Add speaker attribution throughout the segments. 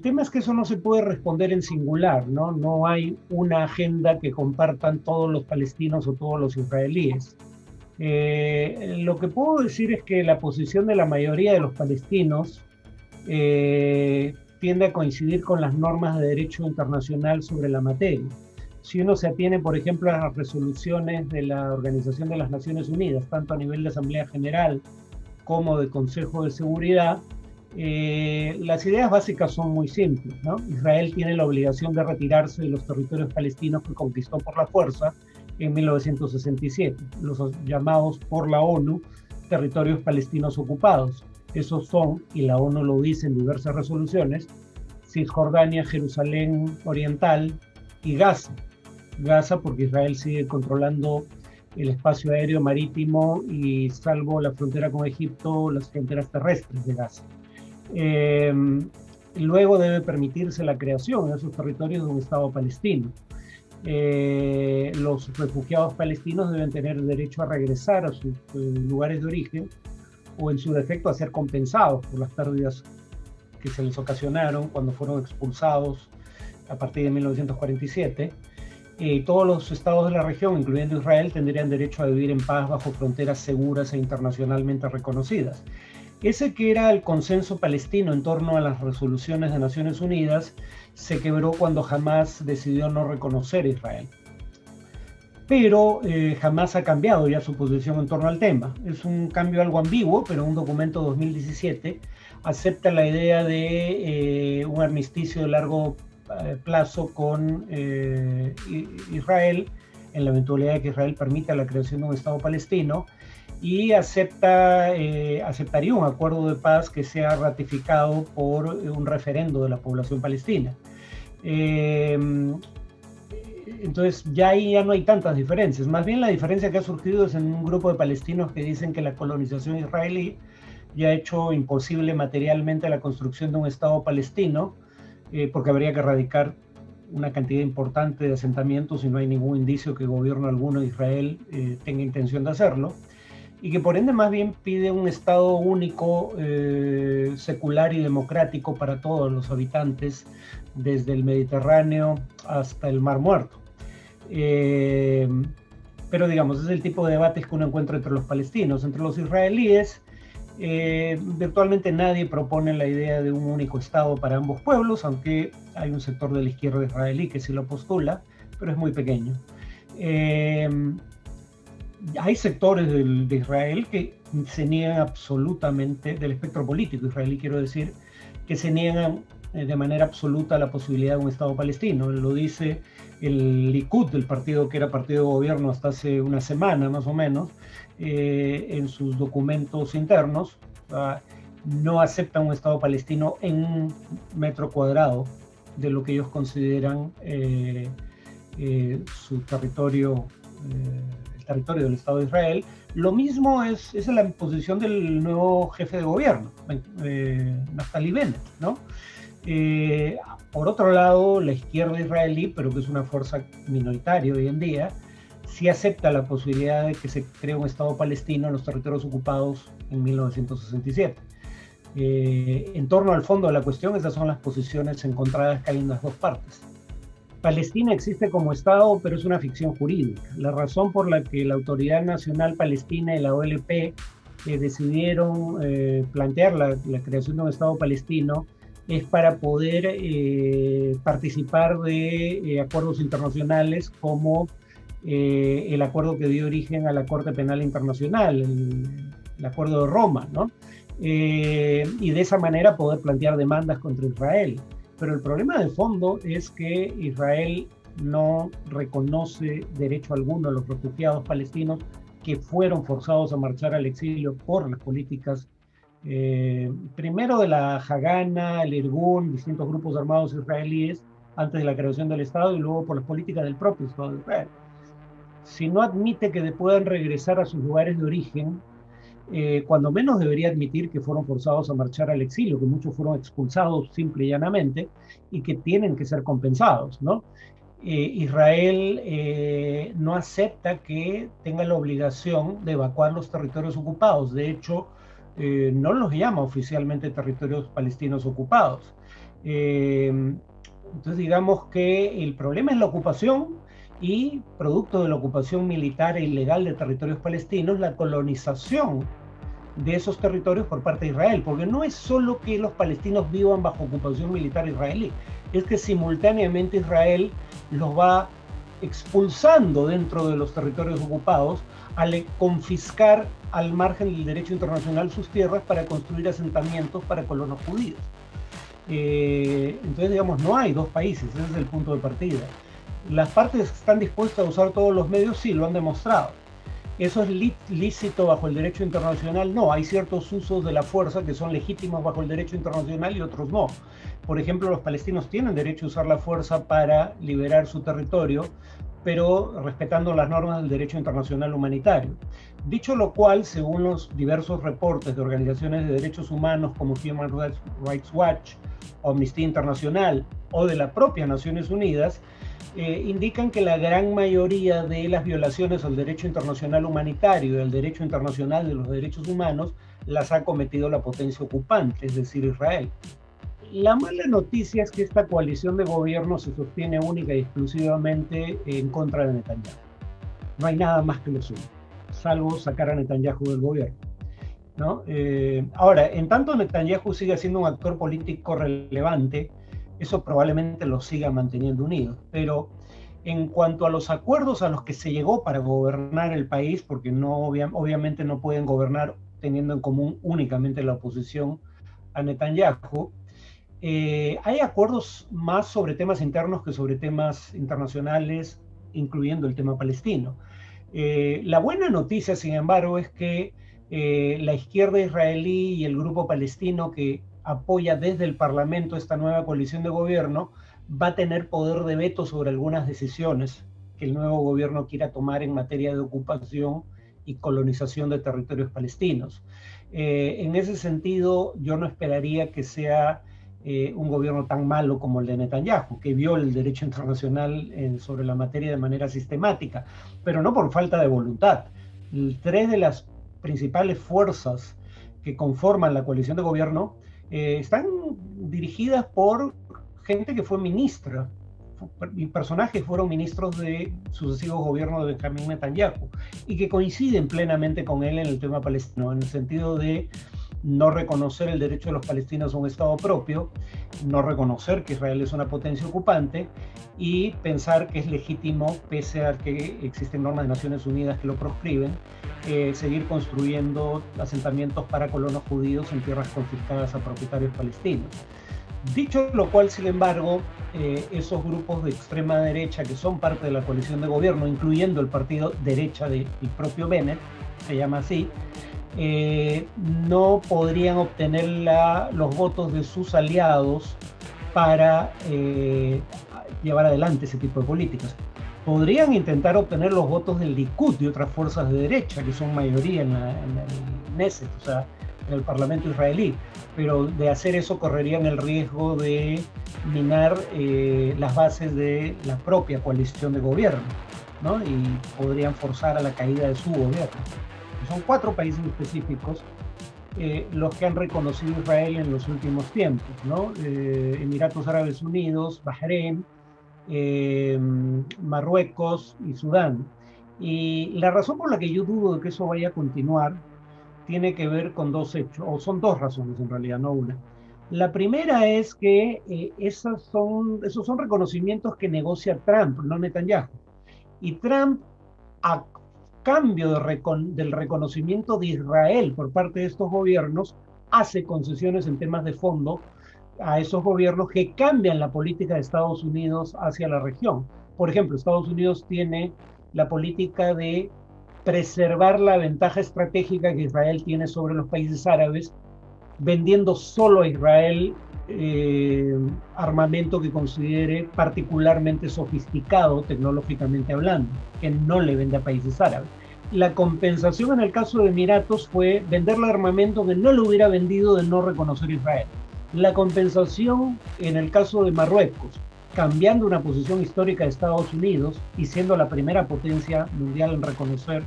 Speaker 1: El tema es que eso no se puede responder en singular, ¿no? No hay una agenda que compartan todos los palestinos o todos los israelíes. Lo que puedo decir es que la posición de la mayoría de los palestinos tiende a coincidir con las normas de derecho internacional sobre la materia. Si uno se atiene, por ejemplo, a las resoluciones de la Organización de las Naciones Unidas, tanto a nivel de Asamblea General como de Consejo de Seguridad, las ideas básicas son muy simples, ¿no? Israel tiene la obligación de retirarse de los territorios palestinos que conquistó por la fuerza en 1967, los llamados por la ONU territorios palestinos ocupados. Esos son, y la ONU lo dice en diversas resoluciones, Cisjordania, Jerusalén Oriental y Gaza. Gaza porque Israel sigue controlando el espacio aéreo marítimo y, salvo la frontera con Egipto, las fronteras terrestres de Gaza. Luego debe permitirse la creación en esos territorios de un Estado palestino. Los refugiados palestinos deben tener derecho a regresar a sus lugares de origen o, en su defecto, a ser compensados por las pérdidas que se les ocasionaron cuando fueron expulsados a partir de 1947. Todos los estados de la región, incluyendo Israel, tendrían derecho a vivir en paz bajo fronteras seguras e internacionalmente reconocidas. Ese que era el consenso palestino en torno a las resoluciones de Naciones Unidas se quebró cuando Hamás decidió no reconocer a Israel. Pero Hamás ha cambiado ya su posición en torno al tema. Es un cambio algo ambiguo, pero un documento de 2017 acepta la idea de un armisticio de largo plazo con Israel, en la eventualidad de que Israel permita la creación de un Estado palestino, y aceptaría un acuerdo de paz que sea ratificado por un referendo de la población palestina. Entonces ya ahí ya no hay tantas diferencias. Más bien la diferencia que ha surgido es en un grupo de palestinos que dicen que la colonización israelí ya ha hecho imposible materialmente la construcción de un Estado palestino, porque habría que erradicar una cantidad importante de asentamientos y no hay ningún indicio que gobierno alguno de Israel tenga intención de hacerlo, y que por ende más bien pide un Estado único, secular y democrático para todos los habitantes, desde el Mediterráneo hasta el Mar Muerto. Pero digamos, es el tipo de debates que uno encuentra entre los palestinos. Entre los israelíes, virtualmente nadie propone la idea de un único Estado para ambos pueblos, aunque hay un sector de la izquierda israelí que sí lo postula, pero es muy pequeño. Hay sectores de Israel que se niegan absolutamente, del espectro político israelí quiero decir, que se niegan de manera absoluta la posibilidad de un Estado palestino. Lo dice el Likud, el partido que era partido de gobierno hasta hace una semana más o menos, en sus documentos internos. No aceptan un Estado palestino en un metro cuadrado de lo que ellos consideran su territorio, el territorio del Estado de Israel. Lo mismo es la posición del nuevo jefe de gobierno, Naftali Bennett, ¿no? Por otro lado, la izquierda israelí, pero que es una fuerza minoritaria hoy en día, sí acepta la posibilidad de que se cree un Estado palestino en los territorios ocupados en 1967. En torno al fondo de la cuestión, esas son las posiciones encontradas que hay en las dos partes. Palestina existe como Estado, pero es una ficción jurídica. La razón por la que la Autoridad Nacional Palestina y la OLP decidieron plantear la creación de un Estado palestino es para poder participar de acuerdos internacionales como el acuerdo que dio origen a la Corte Penal Internacional, el Acuerdo de Roma, ¿no? Y de esa manera poder plantear demandas contra Israel. Pero el problema de fondo es que Israel no reconoce derecho alguno a los refugiados palestinos que fueron forzados a marchar al exilio por las políticas primero de la Hagana, el Irgun, distintos grupos armados israelíes antes de la creación del Estado, y luego por las políticas del propio Estado de Israel. Si no admite que puedan regresar a sus lugares de origen, cuando menos debería admitir que fueron forzados a marchar al exilio, que muchos fueron expulsados simple y llanamente y que tienen que ser compensados, ¿no? Israel no acepta que tenga la obligación de evacuar los territorios ocupados. De hecho, no los llama oficialmente territorios palestinos ocupados. Entonces digamos que el problema es la ocupación y, producto de la ocupación militar e ilegal de territorios palestinos, la colonización de esos territorios por parte de Israel, porque no es solo que los palestinos vivan bajo ocupación militar israelí, es que simultáneamente Israel los va expulsando dentro de los territorios ocupados al confiscar al margen del derecho internacional sus tierras para construir asentamientos para colonos judíos. Entonces, digamos, no hay dos países, ese es el punto de partida. Las partes que están dispuestas a usar todos los medios, sí, lo han demostrado. ¿Eso es lícito bajo el derecho internacional? No, hay ciertos usos de la fuerza que son legítimos bajo el derecho internacional y otros no. Por ejemplo, los palestinos tienen derecho a usar la fuerza para liberar su territorio, pero respetando las normas del derecho internacional humanitario. Dicho lo cual, según los diversos reportes de organizaciones de derechos humanos como Human Rights Watch, Amnistía Internacional o de la propia Naciones Unidas, indican que la gran mayoría de las violaciones al derecho internacional humanitario y al derecho internacional de los derechos humanos las ha cometido la potencia ocupante, es decir, Israel. La mala noticia es que esta coalición de gobierno se sostiene única y exclusivamente en contra de Netanyahu. No hay nada más que le sume, salvo sacar a Netanyahu del gobierno, ¿no? Ahora, en tanto Netanyahu sigue siendo un actor político relevante, eso probablemente los siga manteniendo unidos. Pero en cuanto a los acuerdos a los que se llegó para gobernar el país, porque no, obviamente no pueden gobernar teniendo en común únicamente la oposición a Netanyahu, hay acuerdos más sobre temas internos que sobre temas internacionales, incluyendo el tema palestino. La buena noticia, sin embargo, es que la izquierda israelí y el grupo palestino que apoya desde el Parlamento esta nueva coalición de gobierno va a tener poder de veto sobre algunas decisiones que el nuevo gobierno quiera tomar en materia de ocupación y colonización de territorios palestinos. En ese sentido, yo no esperaría que sea un gobierno tan malo como el de Netanyahu, que viola el derecho internacional sobre la materia de manera sistemática, pero no por falta de voluntad. Tres de las principales fuerzas que conforman la coalición de gobierno están dirigidas por gente que fue ministra, y personajes fueron ministros de sucesivos gobiernos de Benjamín Netanyahu, y que coinciden plenamente con él en el tema palestino, en el sentido de no reconocer el derecho de los palestinos a un Estado propio, no reconocer que Israel es una potencia ocupante y pensar que es legítimo, pese a que existen normas de Naciones Unidas que lo proscriben, seguir construyendo asentamientos para colonos judíos en tierras confiscadas a propietarios palestinos. Dicho lo cual, sin embargo, esos grupos de extrema derecha que son parte de la coalición de gobierno, incluyendo el partido derecha del propio Bennett, se llama así, no podrían obtener los votos de sus aliados para llevar adelante ese tipo de políticas. Podrían intentar obtener los votos del Likud y otras fuerzas de derecha, que son mayoría en el Knesset, o sea, en el Parlamento israelí, pero de hacer eso correrían el riesgo de minar las bases de la propia coalición de gobierno, ¿no? Y podrían forzar a la caída de su gobierno. Son 4 países específicos los que han reconocido a Israel en los últimos tiempos, ¿no? Emiratos Árabes Unidos, Bahrein, Marruecos y Sudán. Y la razón por la que yo dudo de que eso vaya a continuar tiene que ver con 2 hechos, o son 2 razones en realidad, no una. La primera es que esos son reconocimientos que negocia Trump, no Netanyahu. Y Trump, a cambio del reconocimiento de Israel por parte de estos gobiernos, hace concesiones en temas de fondo a esos gobiernos que cambian la política de Estados Unidos hacia la región. Por ejemplo, Estados Unidos tiene la política de preservar la ventaja estratégica que Israel tiene sobre los países árabes, vendiendo solo a Israel armamento que considere particularmente sofisticado tecnológicamente hablando, que no le vende a países árabes. La compensación en el caso de Emiratos fue venderle armamento que no le hubiera vendido de no reconocer a Israel. La compensación en el caso de Marruecos, cambiando una posición histórica de Estados Unidos y siendo la primera potencia mundial en reconocer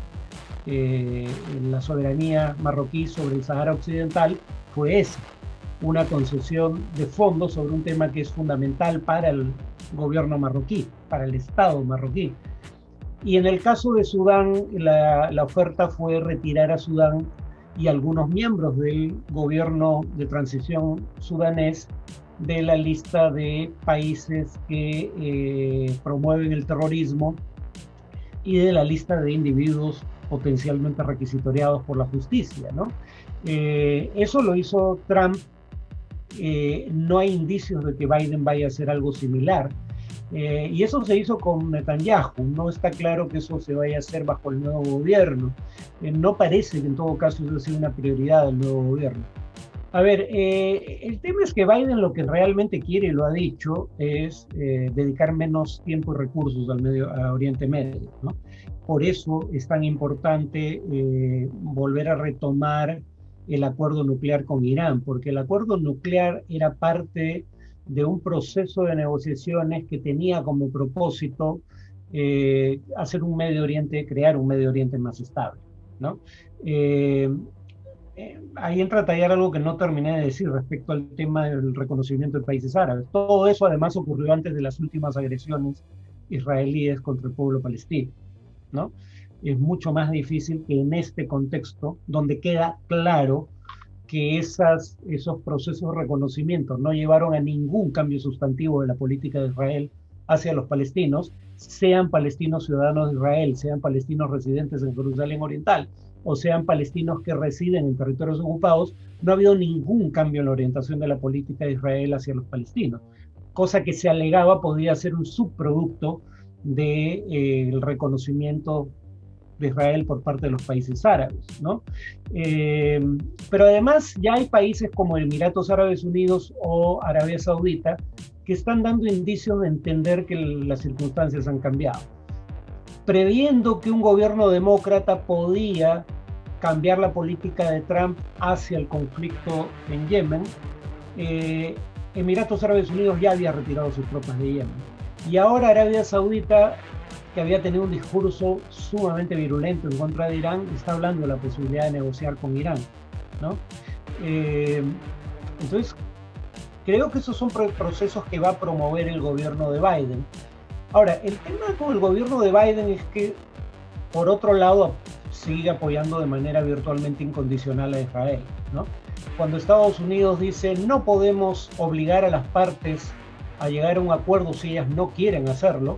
Speaker 1: la soberanía marroquí sobre el Sahara Occidental, fue esa. una concesión de fondos sobre un tema que es fundamental para el gobierno marroquí, para el Estado marroquí. Y en el caso de Sudán, la oferta fue retirar a Sudán y algunos miembros del gobierno de transición sudanés de la lista de países que promueven el terrorismo y de la lista de individuos potencialmente requisitoriados por la justicia, ¿no? Eso lo hizo Trump. No hay indicios de que Biden vaya a hacer algo similar. Y eso se hizo con Netanyahu. No está claro que eso se vaya a hacer bajo el nuevo gobierno. No parece que en todo caso eso sea una prioridad del nuevo gobierno. A ver, el tema es que Biden lo que realmente quiere, y lo ha dicho, es dedicar menos tiempo y recursos a Oriente Medio, ¿no? Por eso es tan importante volver a retomar el acuerdo nuclear con Irán, porque el acuerdo nuclear era parte de un proceso de negociaciones que tenía como propósito hacer un Medio Oriente, crear un Medio Oriente más estable, ¿no? Ahí entra a tallar algo que no terminé de decir respecto al tema del reconocimiento de países árabes. Todo eso además ocurrió antes de las últimas agresiones israelíes contra el pueblo palestino, ¿no? Es mucho más difícil que en este contexto, donde queda claro que esos procesos de reconocimiento no llevaron a ningún cambio sustantivo de la política de Israel hacia los palestinos, sean palestinos ciudadanos de Israel, sean palestinos residentes en Jerusalén Oriental, o sean palestinos que residen en territorios ocupados, no ha habido ningún cambio en la orientación de la política de Israel hacia los palestinos, cosa que se alegaba podía ser un subproducto del reconocimiento de Israel por parte de los países árabes, ¿no? Pero además ya hay países como Emiratos Árabes Unidos o Arabia Saudita que están dando indicios de entender que las circunstancias han cambiado. Previendo que un gobierno demócrata podía cambiar la política de Trump hacia el conflicto en Yemen, Emiratos Árabes Unidos ya había retirado sus tropas de Yemen. Y ahora Arabia Saudita, que había tenido un discurso sumamente virulento en contra de Irán, está hablando de la posibilidad de negociar con Irán, ¿no? Entonces, creo que esos son procesos que va a promover el gobierno de Biden. Ahora, el tema con el gobierno de Biden es que, por otro lado, sigue apoyando de manera virtualmente incondicional a Israel, ¿no? Cuando Estados Unidos dice no podemos obligar a las partes a llegar a un acuerdo si ellas no quieren hacerlo,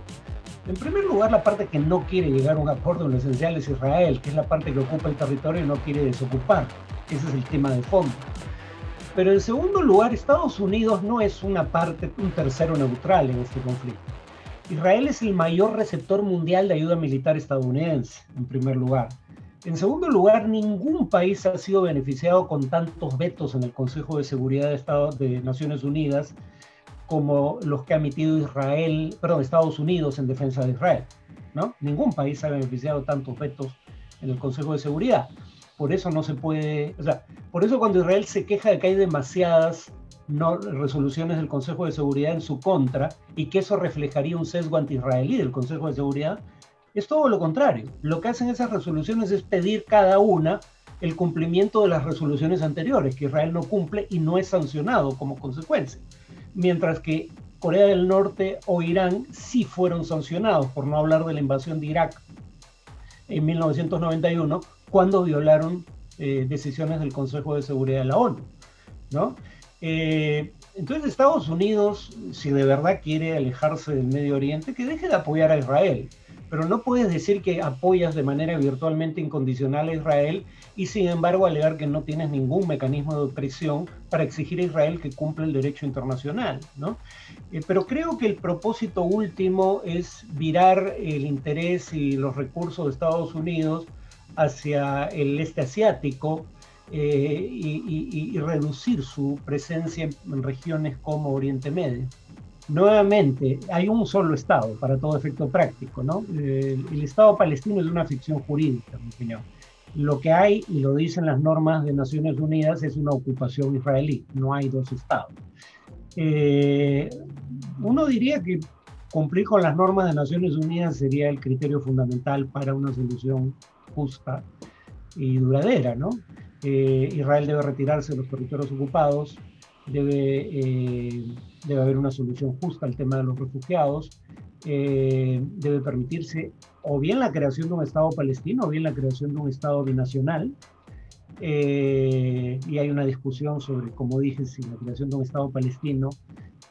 Speaker 1: en primer lugar, la parte que no quiere llegar a un acuerdo en lo esencial es Israel, que es la parte que ocupa el territorio y no quiere desocupar. Ese es el tema de fondo. Pero en segundo lugar, Estados Unidos no es una parte, un tercero neutral en este conflicto. Israel es el mayor receptor mundial de ayuda militar estadounidense, en primer lugar. En segundo lugar, ningún país ha sido beneficiado con tantos vetos en el Consejo de Seguridad de Naciones Unidas como los que ha emitido Estados Unidos en defensa de Israel, ¿no? Ningún país ha beneficiado tantos vetos en el Consejo de Seguridad. Por eso no se puede, por eso cuando Israel se queja de que hay demasiadas resoluciones del Consejo de Seguridad en su contra y que eso reflejaría un sesgo anti-israelí del Consejo de Seguridad, es todo lo contrario. Lo que hacen esas resoluciones es pedir cada una el cumplimiento de las resoluciones anteriores, que Israel no cumple y no es sancionado como consecuencia. Mientras que Corea del Norte o Irán sí fueron sancionados, por no hablar de la invasión de Irak en 1991, cuando violaron decisiones del Consejo de Seguridad de la ONU, ¿no? Entonces Estados Unidos, si de verdad quiere alejarse del Medio Oriente, que deje de apoyar a Israel, pero no puedes decir que apoyas de manera virtualmente incondicional a Israel y sin embargo alegar que no tienes ningún mecanismo de presión para exigir a Israel que cumpla el derecho internacional, ¿no? Pero creo que el propósito último es virar el interés y los recursos de Estados Unidos hacia el este asiático y reducir su presencia en regiones como Oriente Medio. Nuevamente, hay un solo Estado para todo efecto práctico, ¿no? El Estado palestino es una ficción jurídica, en mi opinión. Lo que hay, y lo dicen las normas de Naciones Unidas, es una ocupación israelí, no hay dos Estados. Uno diría que cumplir con las normas de Naciones Unidas sería el criterio fundamental para una solución justa y duradera, ¿no? Israel debe retirarse de los territorios ocupados, debe haber una solución justa al tema de los refugiados, debe permitirse o bien la creación de un Estado palestino o bien la creación de un Estado binacional. Y hay una discusión sobre, como dije, si la creación de un Estado palestino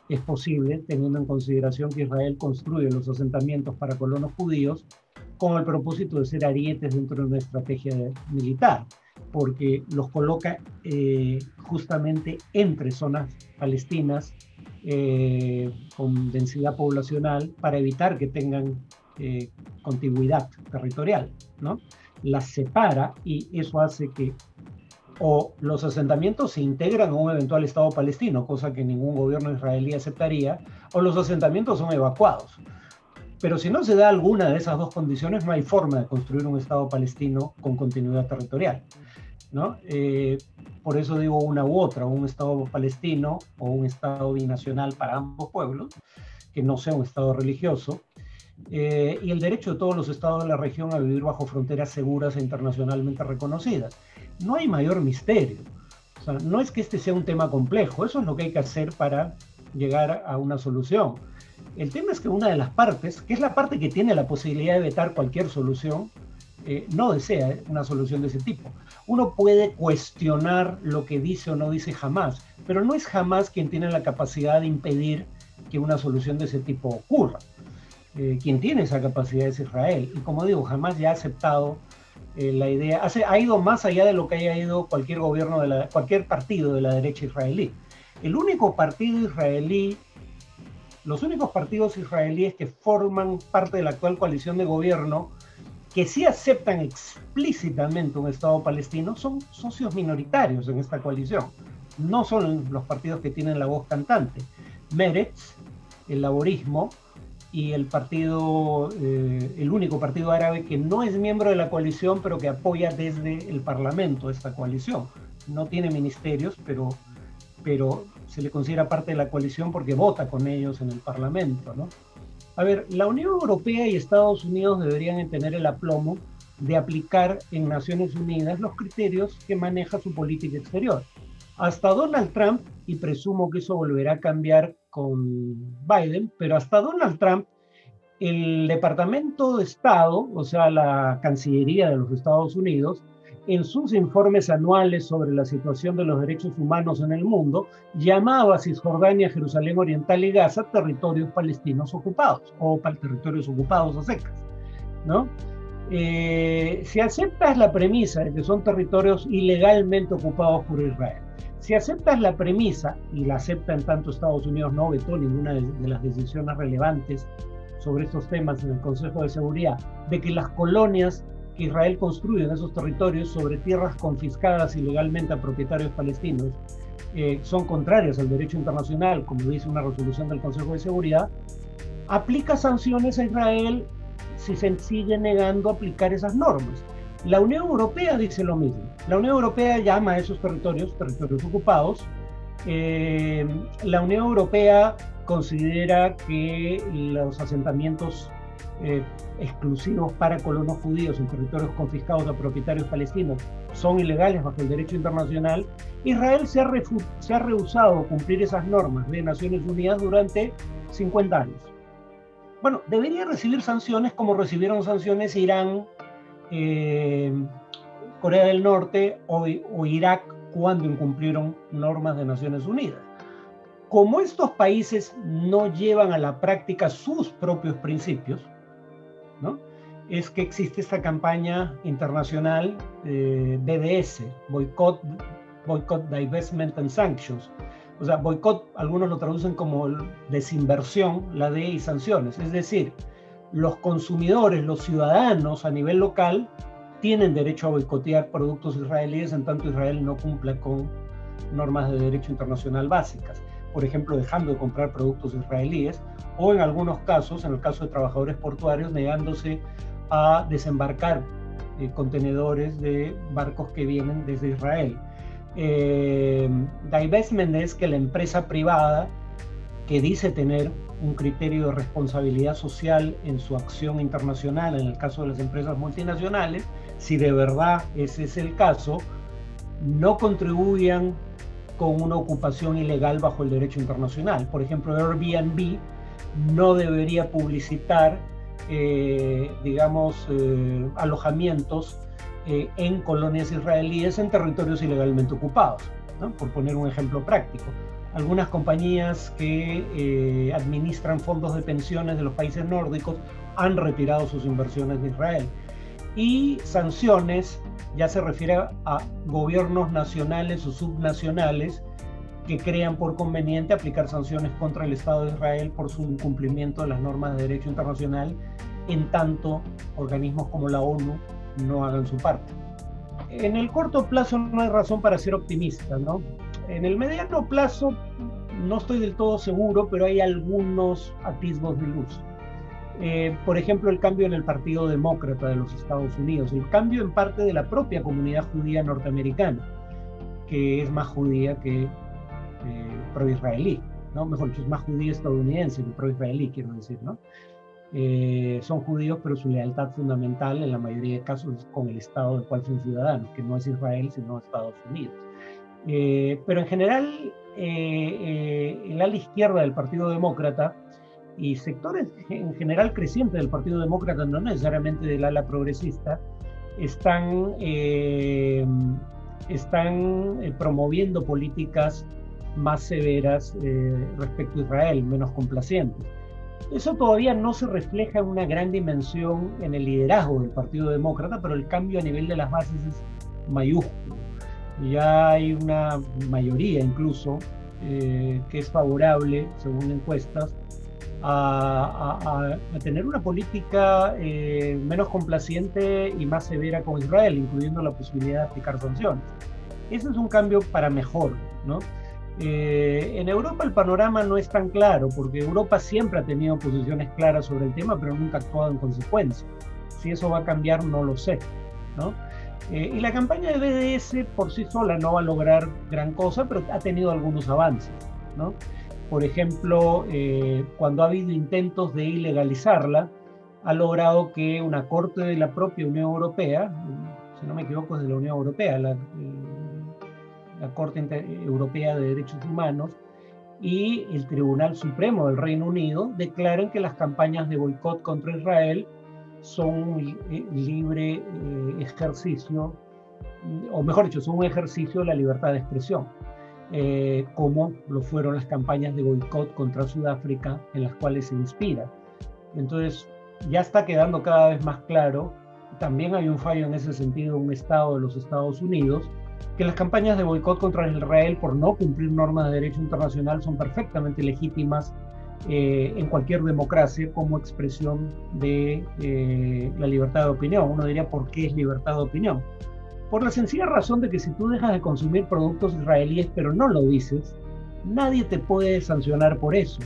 Speaker 1: es posible, teniendo en consideración que Israel construye los asentamientos para colonos judíos con el propósito de ser arietes dentro de una estrategia militar, porque los coloca justamente entre zonas palestinas con densidad poblacional para evitar que tengan contigüidad territorial, ¿no? Las separa y eso hace que o los asentamientos se integran a un eventual Estado palestino, cosa que ningún gobierno israelí aceptaría, o los asentamientos son evacuados. Pero si no se da alguna de esas dos condiciones, no hay forma de construir un Estado palestino con continuidad territorial, ¿no? Por eso digo una u otra, un Estado palestino o un Estado binacional para ambos pueblos, que no sea un Estado religioso, y el derecho de todos los estados de la región a vivir bajo fronteras seguras e internacionalmente reconocidas. No hay mayor misterio. O sea, no es que este sea un tema complejo, eso es lo que hay que hacer para llegar a una solución. El tema es que una de las partes, que es la parte que tiene la posibilidad de vetar cualquier solución, no desea una solución de ese tipo. Uno puede cuestionar lo que dice o no dice Hamás, pero no es Hamás quien tiene la capacidad de impedir que una solución de ese tipo ocurra. Quien tiene esa capacidad es Israel. Y como digo, Hamás ya ha aceptado la idea, ha ido más allá de lo que haya ido cualquier gobierno, cualquier partido de la derecha israelí. El único partido israelí, los únicos partidos israelíes que forman parte de la actual coalición de gobierno, que sí aceptan explícitamente un Estado palestino, son socios minoritarios en esta coalición. No son los partidos que tienen la voz cantante. Meretz, el laborismo, y el partido, el único partido árabe que no es miembro de la coalición, pero que apoya desde el Parlamento esta coalición. No tiene ministerios, pero se le considera parte de la coalición porque vota con ellos en el Parlamento, ¿no? A ver, la Unión Europea y Estados Unidos deberían tener el aplomo de aplicar en Naciones Unidas los criterios que maneja su política exterior. Hasta Donald Trump, y presumo que eso volverá a cambiar con Biden, pero hasta Donald Trump, el Departamento de Estado, o sea, la Cancillería de los Estados Unidos, en sus informes anuales sobre la situación de los derechos humanos en el mundo, llamaba a Cisjordania, Jerusalén Oriental y Gaza territorios palestinos ocupados, o territorios ocupados a secas, ¿no? Si aceptas la premisa de que son territorios ilegalmente ocupados por Israel, si aceptas la premisa, y la aceptan tanto Estados Unidos, no vetó ninguna de las decisiones relevantes sobre estos temas en el Consejo de Seguridad, de que las colonias que Israel construye en esos territorios sobre tierras confiscadas ilegalmente a propietarios palestinos son contrarias al derecho internacional, como dice una resolución del Consejo de Seguridad, aplica sanciones a Israel si se sigue negando a aplicar esas normas. La Unión Europea dice lo mismo. La Unión Europea llama a esos territorios ocupados. La Unión Europea considera que los asentamientos exclusivos para colonos judíos en territorios confiscados a propietarios palestinos son ilegales bajo el derecho internacional. Israel se ha rehusado a cumplir esas normas de Naciones Unidas durante 50 años. Bueno, debería recibir sanciones como recibieron sanciones Irán, Corea del Norte o Irak cuando incumplieron normas de Naciones Unidas. Como estos países no llevan a la práctica sus propios principios, ¿no?, es que existe esta campaña internacional BDS, Boycott, Divestment and Sanctions. O sea, boicot, algunos lo traducen como desinversión, la D y sanciones. Es decir, los consumidores, los ciudadanos a nivel local tienen derecho a boicotear productos israelíes en tanto Israel no cumpla con normas de derecho internacional básicas. Por ejemplo, dejando de comprar productos israelíes o en algunos casos, en el caso de trabajadores portuarios, negándose a desembarcar contenedores de barcos que vienen desde Israel. Divestment es que la empresa privada que dice tener un criterio de responsabilidad social en su acción internacional, en el caso de las empresas multinacionales, si de verdad ese es el caso, no contribuyan con una ocupación ilegal bajo el derecho internacional. Por ejemplo, Airbnb no debería publicitar, alojamientos en colonias israelíes en territorios ilegalmente ocupados, ¿no? Por poner un ejemplo práctico. Algunas compañías que administran fondos de pensiones de los países nórdicos han retirado sus inversiones de Israel. Y sanciones ya se refiere a gobiernos nacionales o subnacionales que crean por conveniente aplicar sanciones contra el Estado de Israel por su incumplimiento de las normas de derecho internacional, en tanto organismos como la ONU no hagan su parte. En el corto plazo no hay razón para ser optimista, ¿no? En el mediano plazo no estoy del todo seguro, pero hay algunos atisbos de luz. Por ejemplo, el cambio en el Partido Demócrata de los Estados Unidos, el cambio en parte de la propia comunidad judía norteamericana, que es más judía que pro-israelí, ¿no? Mejor dicho, es más judía estadounidense que pro-israelí, quiero decir, ¿no? Son judíos, pero su lealtad fundamental en la mayoría de casos es con el Estado del cual son ciudadanos, que no es Israel, sino Estados Unidos. Pero en general, el ala izquierda del Partido Demócrata y sectores en general crecientes del Partido Demócrata, no necesariamente del ala progresista, están promoviendo políticas más severas respecto a Israel, menos complacientes. Eso todavía no se refleja en una gran dimensión en el liderazgo del Partido Demócrata, pero el cambio a nivel de las bases es mayúsculo. Ya hay una mayoría incluso que es favorable, según encuestas, a tener una política menos complaciente y más severa con Israel, incluyendo la posibilidad de aplicar sanciones. Ese es un cambio para mejor, ¿no? En Europa el panorama no es tan claro, porque Europa siempre ha tenido posiciones claras sobre el tema, pero nunca ha actuado en consecuencia. Si eso va a cambiar, no lo sé, ¿no? Y la campaña de BDS por sí sola no va a lograr gran cosa, pero ha tenido algunos avances, ¿no? Por ejemplo, cuando ha habido intentos de ilegalizarla, ha logrado que una corte de la propia Unión Europea, si no me equivoco es de la Unión Europea, la Corte Europea de Derechos Humanos y el Tribunal Supremo del Reino Unido declaren que las campañas de boicot contra Israel son un libre ejercicio, o mejor dicho, son un ejercicio de la libertad de expresión, como lo fueron las campañas de boicot contra Sudáfrica en las cuales se inspira. Entonces ya está quedando cada vez más claro, también hay un fallo en ese sentido en un estado de los Estados Unidos, que las campañas de boicot contra Israel por no cumplir normas de derecho internacional son perfectamente legítimas en cualquier democracia como expresión de la libertad de opinión. Uno diría, ¿por qué es libertad de opinión? Por la sencilla razón de que si tú dejas de consumir productos israelíes pero no lo dices, nadie te puede sancionar por eso.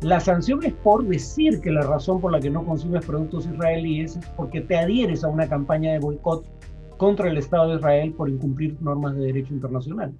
Speaker 1: La sanción es por decir que la razón por la que no consumes productos israelíes es porque te adhieres a una campaña de boicot contra el Estado de Israel por incumplir normas de derecho internacional.